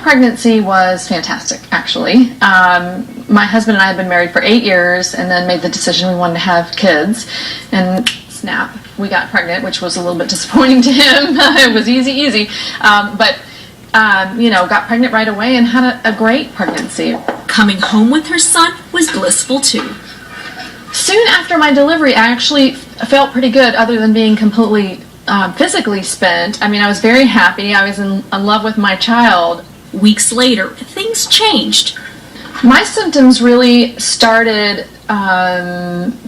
pregnancy was fantastic, actually. My husband and I had been married for 8 years and then made the decision we wanted to have kids. And snap, we got pregnant, which was a little bit disappointing to him. It was easy. But got pregnant right away and had a great pregnancy. Coming home with her son was blissful too. Soon after my delivery, I actually felt pretty good, other than being completely physically spent. I mean, I was very happy. I was in love with my child. Weeks later, things changed. My symptoms really started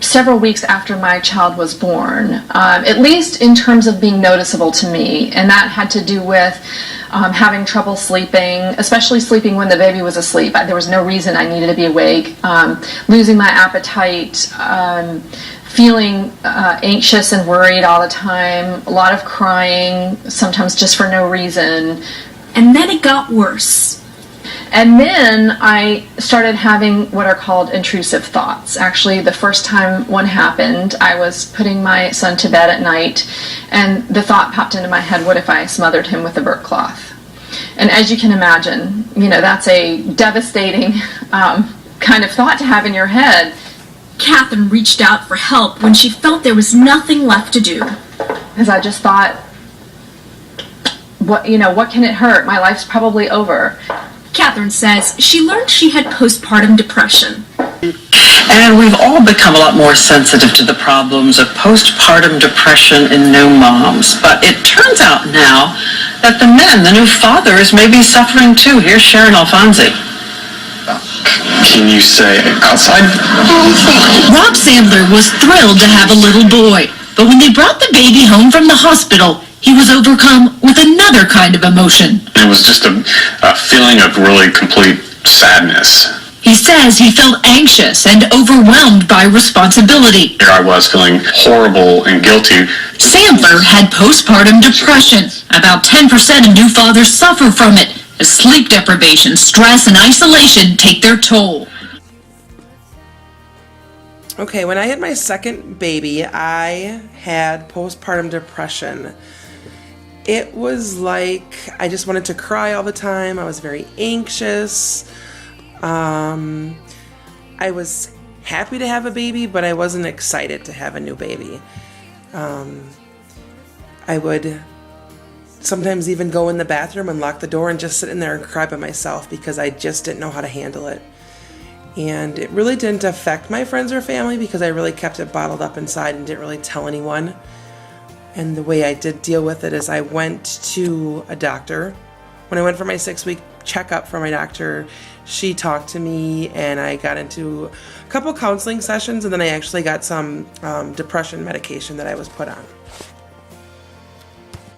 several weeks after my child was born, at least in terms of being noticeable to me, and that had to do with having trouble sleeping, especially sleeping when the baby was asleep. There was no reason I needed to be awake, losing my appetite, feeling anxious and worried all the time, a lot of crying, sometimes just for no reason. And then it got worse. And then I started having what are called intrusive thoughts. Actually, the first time one happened, I was putting my son to bed at night, and the thought popped into my head, what if I smothered him with a burp cloth? And as you can imagine, that's a devastating kind of thought to have in your head. Catherine reached out for help when she felt there was nothing left to do. Because I just thought, what can it hurt? My life's probably over. Catherine says she learned she had postpartum depression. And we've all become a lot more sensitive to the problems of postpartum depression in new moms. But it turns out now that the men, the new fathers, may be suffering too. Here's Sharon Alfonsi. Can you say outside? Rob Sandler was thrilled to have a little boy, but when they brought the baby home from the hospital, he was overcome with another kind of emotion. It was just a feeling of really complete sadness. He says he felt anxious and overwhelmed by responsibility. Here I was feeling horrible and guilty. Sandler had postpartum depression. About 10% of new fathers suffer from it, as sleep deprivation, stress, and isolation take their toll. Okay, when I had my second baby, I had postpartum depression. It was like I just wanted to cry all the time. I was very anxious. I was happy to have a baby, but I wasn't excited to have a new baby. I would sometimes even go in the bathroom and lock the door and just sit in there and cry by myself because I just didn't know how to handle it. And it really didn't affect my friends or family because I really kept it bottled up inside and didn't really tell anyone. And the way I did deal with it is I went to a doctor. When I went for my 6-week checkup for my doctor, she talked to me and I got into a couple counseling sessions, and then I actually got some depression medication that I was put on.